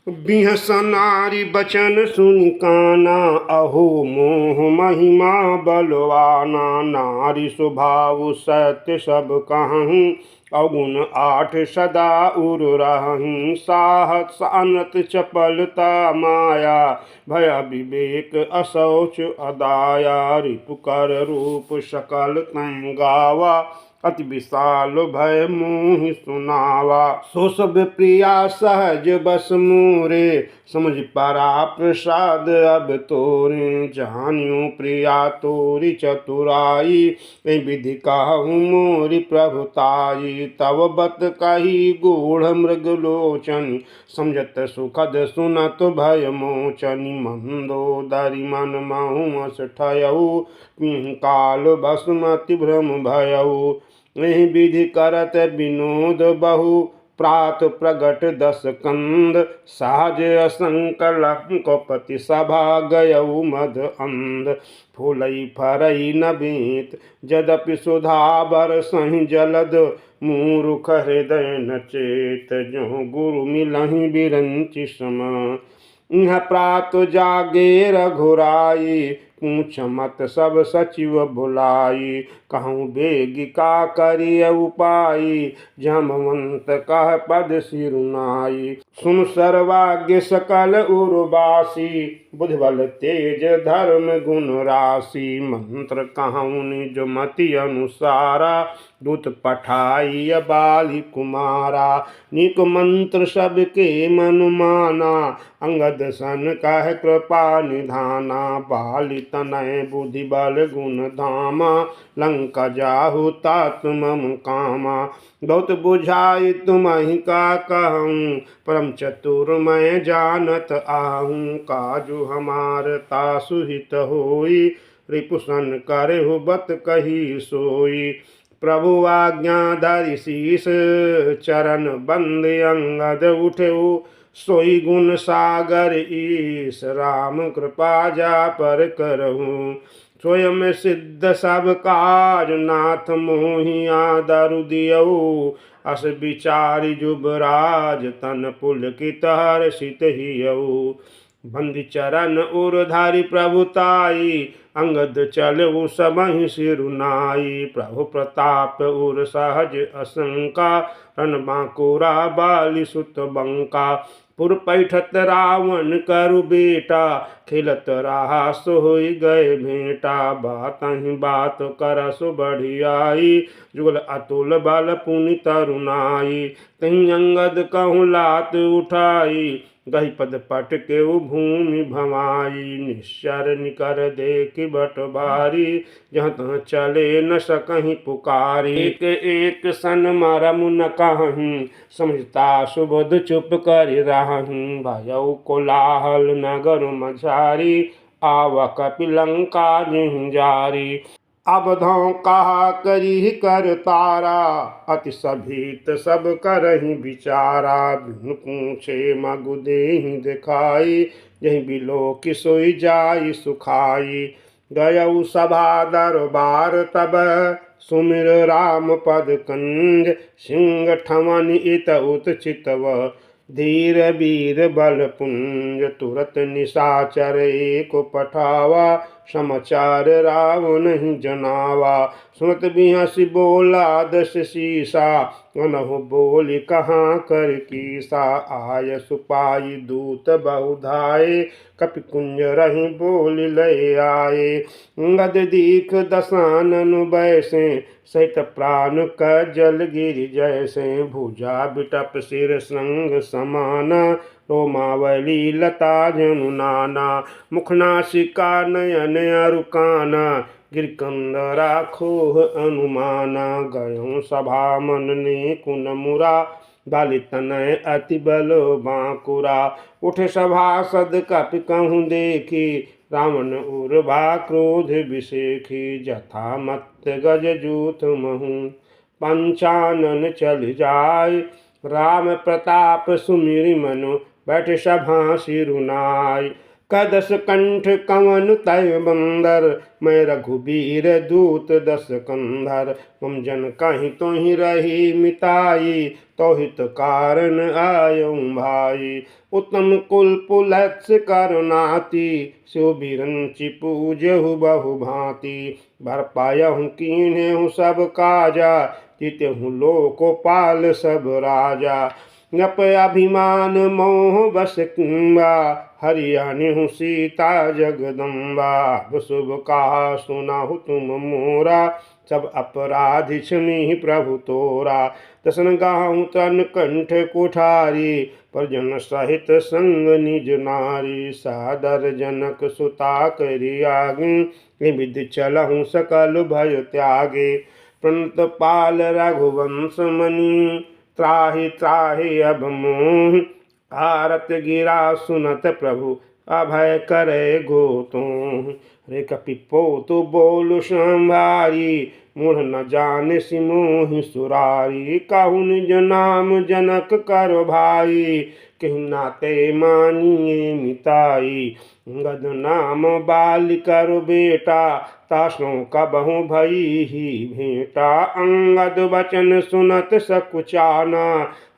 बिहस नारी बचन सुनि काना, अहो मोह महिमा बलवाना। नारी स्वभाव सत्य सब कहूँ, अवगुण आठ सदा उर रहूँ। साहस अनत चपलता माया, भय विवेक अशौच अदाया। रिपु कर रूप सकल तैं गावा, अति विशाल भय मुहि सुनावा। सो सब प्रिया सहज बस मोरे, समझ पारा प्रसाद अब तोरे। जान्यू प्रिया तोरी चतुराई, ए विधि कहूँ मोरी प्रभुताई। तव बत कही गूढ़ मृगलोचन, समझत सुखद सुनत भय मोचन। मंदोदरी मन महु अस ठयऊ, काल बसुमति भ्रम भयऊ। एहि विधि करत विनोद बहु, प्रात प्रगट दस कंद। सहज असंक लंकोपति सभा, गयऊ मद अंध। फूलई फरई नबीत, यद्यपि सुधा बरसहि जलद। मूर्ख हृदय न चेत, जो गुरु मिलहि बिरंचि सम। इह प्रात जागे रघुराई, पूछ मत सब सचिव बुलाई। कहूँ बेगिका करिय उपाई, जमवंत कह पद सिरुनाई। सुन सर्वाग्य सकल उर्वासी, बुद्धिबल तेज धर्म गुण राशि। मंत्र कहूँ निज मति अनुसारा, दूत पठाई बाली कुमारा। निक मंत्र सबके मन माना, अंगद सन कह कृपा निधाना। बाली तनय बुद्धि बल गुण धामा, लंका जाहु तात मम कामा। बहुत बुझाई तुम्हि का कहूँ, परम चतुर मैं जानत आहूँ। काजु हमार तासु हित होई, रिपुसन करहु बत कही सोई। प्रभु आज्ञा धरि शीस चरण बंद, अंगद उठऊ सोई गुण सागर ईश। राम कृपा जा पर करहूँ, स्वयं सिद्ध सब काज। नाथ मोहिया दारु दियऊ, अस विचारि जुबराज। तन पुलकित हर्षित हियऊ, बंदी चरण उरधारि प्रभुताई। अंगद चलऊ सबहि सिरुनाई, प्रभु प्रताप उर सहज असंका। रण बांकुरा बाली सुत बंका, पुर पैठत रावण करु बेटा। खिलत रहा सोई गए भेंटा, बात ही बात करसु बढ़ियाई। जुगल अतुल बल पुनि तरुनाई, तही अंगद कहूँ लात उठाई। गही पद पट केउ भूमि भवाई, निश्चर निकर देखि बट भारी। जहाँ तहाँ चले न सकहीं पुकारी, एक एक सन मरम न कहहीं। समझता सुबोध चुप कर रहहीं, भयउ कोलाहल नगर मझारी। आव कपि लंका जिंजारी, अबधों कहा करी कर तारा। अति सभीत सब करहि विचारा, बिनु पूछे मगु देहि दिखाई। यही बिलो कि सोई जाई सुखाई। गयऊ सभा दरबार तब, सुमिर राम पद कंज। सिंह ठमन इत उत चितव, धीर वीर बल पुंज। तुरत निशाचर एक पठावा, समाचार रावण ही जनावा। सुनत बिहसी बोला दस शीसा, अनहु बोली कहाँ कर कीसा। आय सुपाई दूत बहुधाये, कपि कुंज रही बोल लय आए। गद दीख दसानन बैसे, सहित प्राण क जल गिर जैसे। भुजा बिटप सिर संग समाना, रोमावली लता जनु नाना। मुखनासिका नयन अरुकाना, गिरकंदरा खोह अनुमाना। गयों सभा मन ने कुन मुरा, बाली तनय अति बलो बांकुरा। उठ सभासद कपि कहूँ देखी, रावण उर्वा क्रोध विशेखी। जथा मत गज जूथ महु, पंचानन चल जाय। राम प्रताप सुमिरि मनु, बैठ सभा सिरुनाय। कदस कंठ कवन तय बंदर, मैं रघुबीर दूत दस कंधर। मम जन कहीं तो ही रही मिताई, तो हित कारण आयु भाई। उत्तम कुल पुलत्स करुणाति, शिव बिरंचि पूजहु बहु भांति। भर पायहु कीन्हु सब काजा, जितहु लोकपाल सब राजा। नप अभिमान मोह बस किंबा, हरियाणु सीता जगदम्बा। शुभ कहा सुनाहु तुम मोरा, सब अपराध क्षमी प्रभु तोरा। दसन गाहु तन कंठ कुठारी, परजन सहित संग निज नारी। सादर जनक सुता करि आगे, विधि चलहु सकल भय त्यागे। प्रणत पाल रघुवंश मणि, त्राहि त्राहि अब मोहि। भारत गिरा सुनत प्रभु, अभय करे गोतुम। रे कपिपो तो बोल संभारी, मूढ़ न जान सिमोहि सुरारी। कहु निज नाम जनक कर भाई, कहीं नाते मानिए मिताई। गद नाम बाल कर बेटा, तासों कबहु भई ही भेंटा। अंगद वचन सुनत सकुचाना,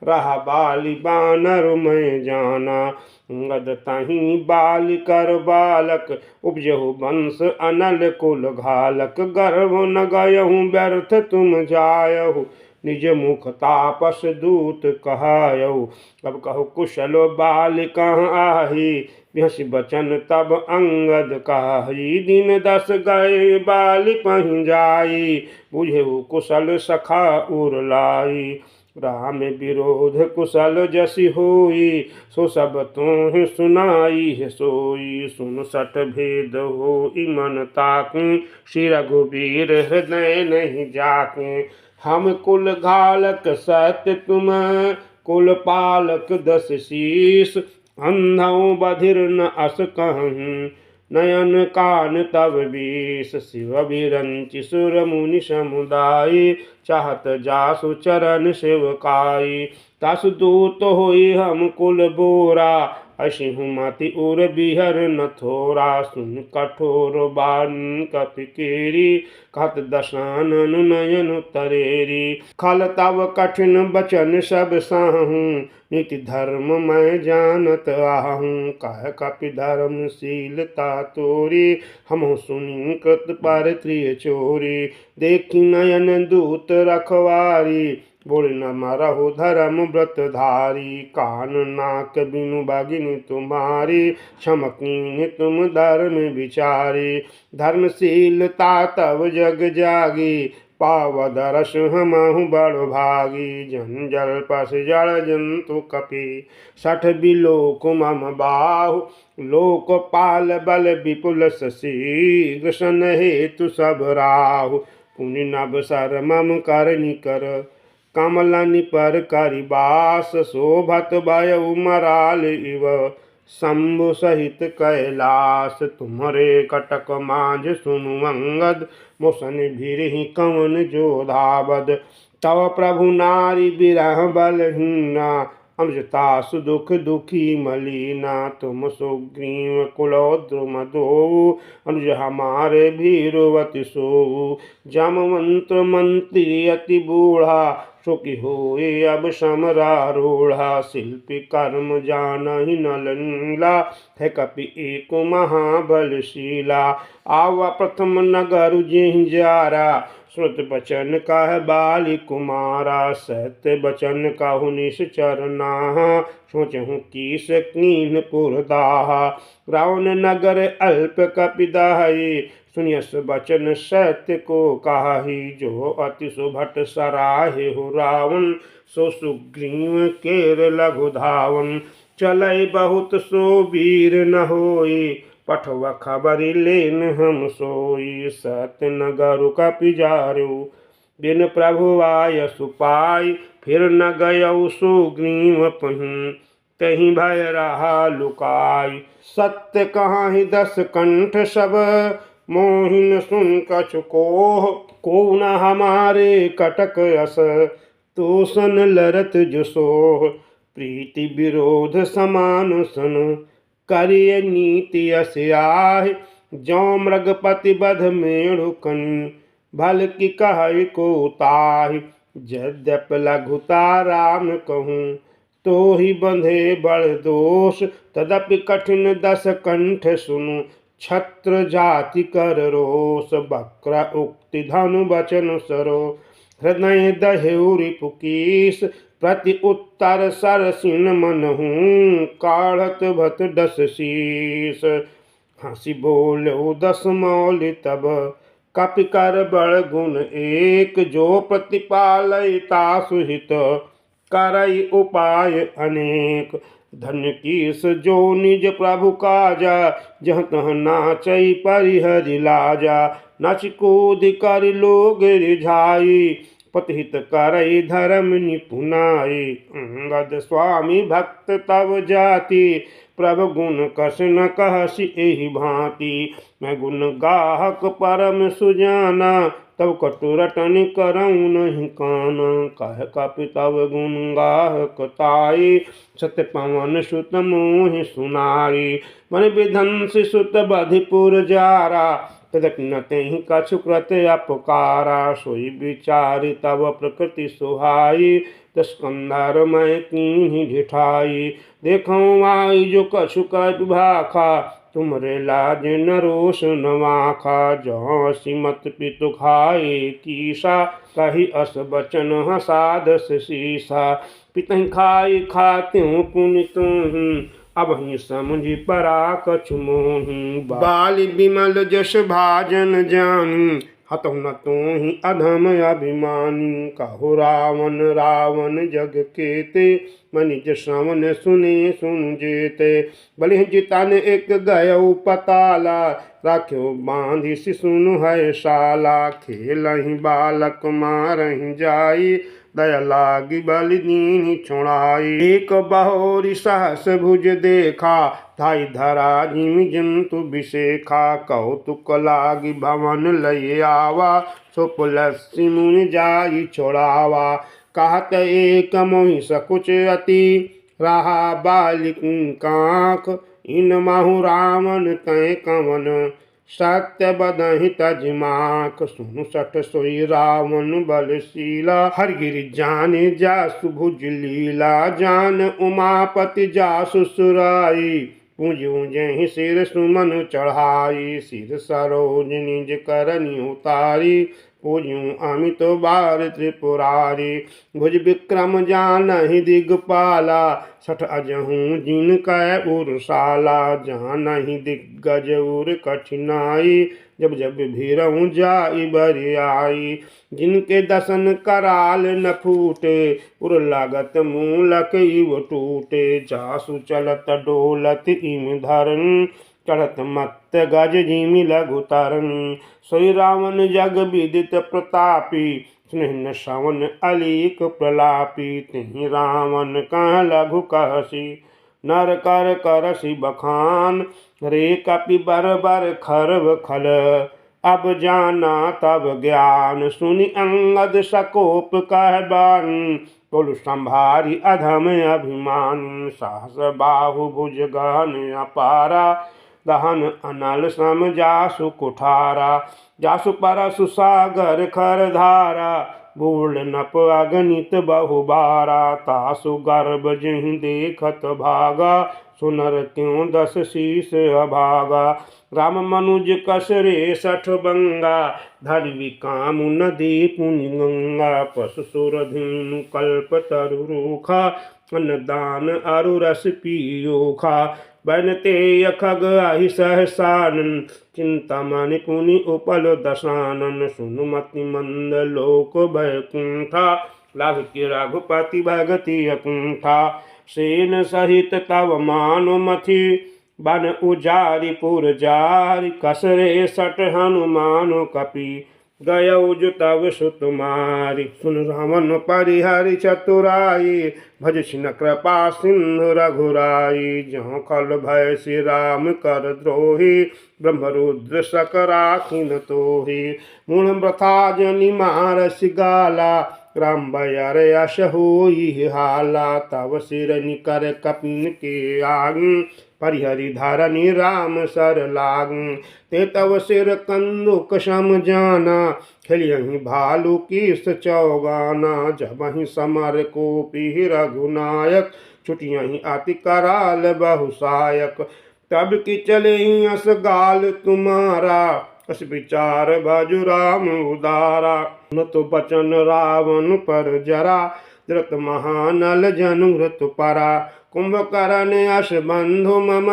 रहा बाली बानर मैं जाना। अंगद तहीं बाल कर बालक, उपजहु वंश अनल कुल घालक। गर्भ न गयहु व्यर्थ तुम जायहु, निज मुख तापस दूत कहायहु। अब कहु कुशल बाल कहाँ आही, बिहस बचन तब अंगद काही। दिन 10 गए बाल पहि जाई, बुझेहु कुशल सखा उर लाई। राम विरोध कुशल जसि होई, सो सब तुह सुनाई है सोई। सुन सठ भेद होई मन ताकि, श्री रघुबीर हृदय नहीं जाके। हम कुल घालक सत्य तुम, कुल पालक 10 शीस। अंधौ बधिर न अस कहूँ, नयन कान तब बीस। शिव बिरंचि सुर मुनि समुदाय, चाहत जासु चरण सेवकाई। तासु दूत होई हम कुल बोरा, असिहु मति उर बिहर न थोरा। सुन कठोर बानी कपि केरी, कहत दशानन नयन तरेरी। खल तब कठिन बचन सब साहू, नीति धर्म मैं जानत आहूँ। कह कपि धर्मशीलता तोरी, हमहु सुनी कृत पर त्रिय चोरी। देखी नयन दूत रखवारी, बोल न मरहु धर्म व्रत धारी। कान नाक बिनु भगिनी तुम्हारी, क्षम कीन्ह तुम धर्म विचारी। धर्मशीलता तब जग जागी, पावद रस हमहु बड़ भागी। जंजल पस जड़ जंतु कपि, सठ बिलोक मम बाहु। लोकपाल बल विपुल शशि, सन हेतु सब राहु। पुनि नभ सर मम करनि कर, कमलनि पर करिबास। शोभत भयउ मराल इव, शंभु सहित कैलास। तुम्हरे कटक मांझ सुनु अंगद, मोसन भीरहि कवन जो धावद। तव प्रभु नारी बिरह बलहीना, अनुजता सुदुख दुखी मलीना। तुम सुग्रीव कुलोद्रुम दोऊ, अनुज हमारे भीरुवति सोऊ। जामवंत मंत्री अति बूढ़ा, सुखी होए अब समरारूढ़ा। शिल्पी कर्म जानहि नल नीला, है कपि एक महाबलशीला। आवा प्रथम नगर जिहि जारा, श्रुत बचन कह बाली कुमारा। सत्य बचन कहु निश्चर नाहा, सोचहु कीस कीन्ह पुरदाहा। रावण नगर अल्प कपि दाही, सुनियस बचन सत्य को काही। जो अति सुभट सराहे हो रावण, सो सुग्रीव केर लघु धावन। चलै बहुत सो वीर न होई, पठवा खबरि लेन हम सोई। सत्य नगर कपि जारु, बिन प्रभु आय सुपाई। फिर न गयौ सुग्रीव पहीं, तहीं भय रहा लुकाई। सत्य कहाहि 10 कंठ सब, मोहिन सुन कछु कोह। को न हमारे कटक अस, तोसन लरत जो सोह। प्रीति विरोध समान सन, करिय नीति अस्याहि जो मृगपति बध मेढ़ुकन भल की कह को ताहि यद्यप लघुता राम कहूँ तो ही बंधे बड़ दोष तदपि कठिन दस कंठ सुनु छत्र जाति कर रोष वक्र उक्ति धनु बचन सरो हृदय दहेउरि पुकीस प्रति उत्तर सरसिन मनहूँ काढ़त भत दस शीस हंसी बोलो दस मौलि तब कपि कर बड़ गुण एक जो प्रतिपालयता सुहित करई उपाय अनेक धन्य कीस जो निज प्रभु काजा जह तह नाचई परिहरि लाजा नच कूद कर लोग रिझाई पतिहित करई धर्म निपुनाई अंगद स्वामी भक्त तव जाति प्रभु गुण कस न कहसी एहि भांति मैं गुण गाहक परम सुजाना तब कटु रटन करऊँ नहीं काना कह कपि तव गुण गाहक ताई सत्य पवन सुत मोहि सुनाई मन विधंस सुत बधिपुर जारा तदपि न तेहि कछु कृत अपकारा सोई विचारि तव प्रकृति सुहाई दस कंधार मैं कीन्ही ढिठाई देखऊँ आई जो कछु कर भाखा तुमरे लाज न रोष न वाखा जौ सिमत पितु खाए कीसा कही अस बचन हसादस शीसा पितहि खाई खात्यों पुनि तुम अब ही समझी परा कछु मोही बाल विमल जस भाजन जानी हतु न तो ही अधम अभिमानी कहो रावण रावण जग केते मनिज श्रवण सुने सुन जेते बलि जितन एक गयो पताला राख्यो बांधि सुनु है शाला खेलहि बालक मारहि जाई दया लागी बलि दीनि छुड़ाई एक बहोरी सहस भुज देखा धाई धरा जिमि जंतु विशेखा कौतुक लागी भवन लय आवा सो पुलस्सी मुनि जाई छोड़ावा कहत एक मोहि सकुच अति रहा बालिक कांख इन महु रावण तय कवन सत्य बदहि तजमाक सुनु सठ सोई रावण बलशीला हरगिरि जाने जासु भुज लीला जान उमापति जासु सुराई पूजू जहि सिर सुमन चढ़ाई सिर सरोज निज करनी उतारी पूज्यूं अमित बार त्रिपुरारी भुज विक्रम जानहि दिगपाला सठ अजहूँ जिन कै उर्साला जानहि दिग्गज उर कठिनाई जब जब भीरऊँ जाई बरियाई जिनके दसन कराल न फूटे उर लागत मूलक इव टूटे जासु चलत डोलत इम धरन चढ़त मत गज जिमि लघु तरन सोई रावण जग विदित प्रतापी स्नेह श्रवण अलीक प्रलापी तिहि रावण कह लघु कहसी नर कर करसी बखान रे कपि बर बर खरब खल अब जाना तब ज्ञान सुनि अंगद सकोप कहबान कुल संभारी अधम अभिमान साहस बाहु भुज गहन अपारा दहन अनल सम जासु कुठारा जासु परसु सागर खर धारा बूढ़ नप अगणित बहुबारा तासु गर्भ जिहि देखत भागा सुनर त्यों दस शीस अभागा राम मनुज कसरे सठ बंगा धरवी काम नदी पुनि गंगा पशु सुर धेनु कल्प तरु रूखा अन्नदान अरु रस पियोखा बनते यखग आहि सहसानन चिंतामणि पुनि उपल दशानन सुनुमति मंद लोक बैकुंठा लाभ के रघुपति भगति अकुंठा सेन सहित तव मानो मथि बन उजारी पुर जारी कसरे सट हनुमानो कपि गयौ जो तव सुत मारी सुन रावण परिहरि चतुराई भज छिन कृपा सिंधु रघुराई जहाँ खल भय श्री राम कर द्रोही ब्रह्मरुद्र सक राखिन तोहि मूढ़ व्रथा जनि मारसि गाला राम भयर यश होई हाला तव सिर निकर कपिन के आग परिहरि धरनी राम सर लागू। ते तव सिर कंदुक सम जाना, खेलियहि भालू कीस चौगाना। जबहि समर कोपी रघुनायक, छुटियहि अति कराल बहुसायक। तब कि चले अस गाल तुम्हारा, अस विचार भजु राम उदारा। न तो बचन रावण पर जरा, धृत महानल जनु घृत परा। कुंभकर्ण यश बंधु मम,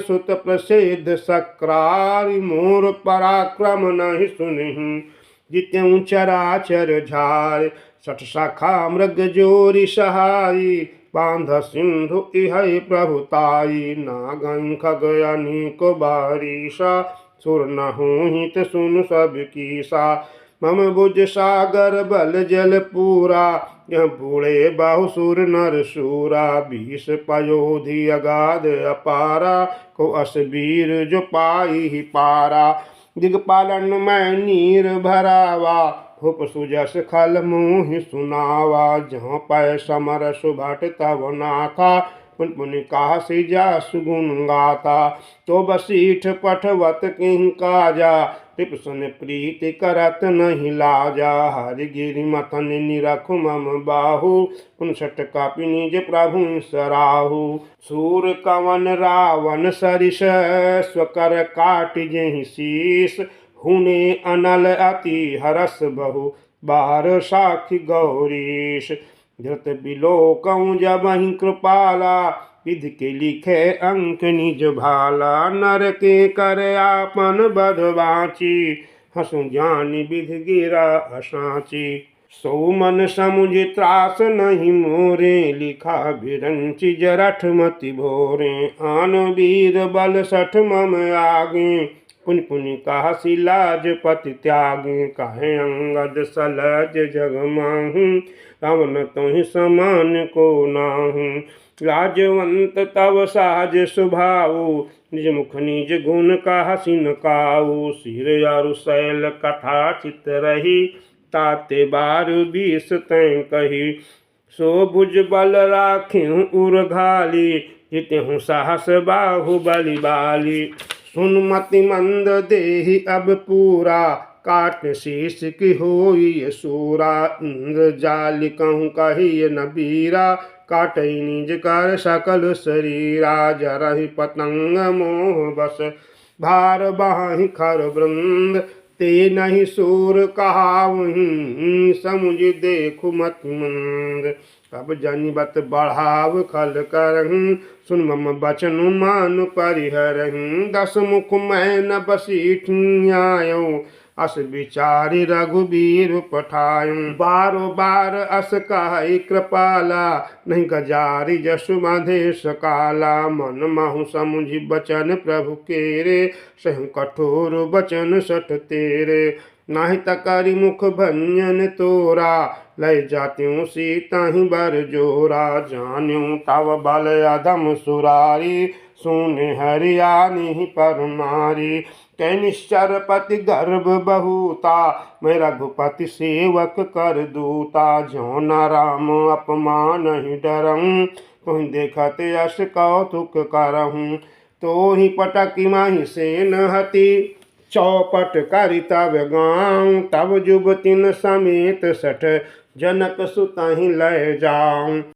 सुत प्रसिद्ध सक्रारि। मोर पराक्रम नहीं सुनहि, जित्यु चराचर झार। सठ शाखा मृग जोरी सहाई, बांध सिंधु इहै प्रभुताई। नागं खग अनेक बारीसा, सुर न होहित सुन सब कीसा। मम भुज सागर बल जल पूरा, यह बूढ़े बाहुसुर नर सूरा। 20 पयोधि अगाध अपारा, को अस वीर जो पाई ही पारा। दिगपालन मैं नीर भरावा, हुप सुजस खल मुहि सुनावा। जहाँ पै समर सुभट तव नाथा, पुन पुन काशी जासु गुण गाथा। तो बसीठ पठवत किं काजा, टिप सुन प्रीति करत नहीं लाजा। हरिगिरि मथन निरखु मम बाहु, पुन सट कापि निज प्रभु सराहु। सूर कवन रावण सरिस, स्वकर काट जेहि शीस। हुने अनल अति हरस बहु, बार साखी गौरीश। धृत बिलोकऊँ जबहि कृपाला, विधि के लिखे अंक निज भाला। नर के कर आपन बध बाची, हसु जानि विधि गिरा असाची। सो मन समुझ त्रास नहीं मोरे, लिखा बिरंचि जरठ मति भोरे। आन वीर बल सठ मम आगे, पुनि पुनि काशी लाज पति त्यागे। काहे अंगद सलज जग माहू, रावण तुहि समान को नाहू। लाजवंत तव साज स्वभाव, निज मुख निज गुण काहसी न काऊ। सिर अरु शैल कथा चित रही, ताते बार 20 तैं कही। सो भुज बल राखिहु उर घाली, जितहु साहस बाहु बलि बाली। सुन मति मंद देहि अब पूरा, काट शीश की होई सूरा। इंद्र जाल कहूँ कही न बीरा, काटई निज कर सकल शरीरा। जरहि पतंग मोह बस, भार बाहि खर वृंद। ते नहीं सूर कहावहीं, समुझ देखु मति मंद। अब जनिबत बढ़ाव खल करहूँ, सुन मम बचन मान परिहरहूँ। 10 मुख मैं न बसीठूँ आयऊँ, अस विचारि रघुबीर पठायूँ। बारो बार अस कहि कृपाला, नहीं गजारि जसु मधेश काला। मन महु समुझि बचन प्रभु केरे, सहु कठोर बचन सठ तेरे। नाही तकरि मुख भंजन तोरा, लय जात्यूँ सीताहि बर जोरा। जान्यूँ तव बल अधम सुरारी, सुने हरियाणि पर नारी। कै निश्चर पति गर्भ बहुता, मैं रघुपति सेवक कर दूता। ज्यों न राम अपमान ही डरऊँ, तुहि देखत यश कौतुक करहूँ। तो ही पटकि माहि सेन हति, चौपट करि तब गाऊँ। तब जुबतिन समेत सठ, जनक सुतहि लय जाऊँ।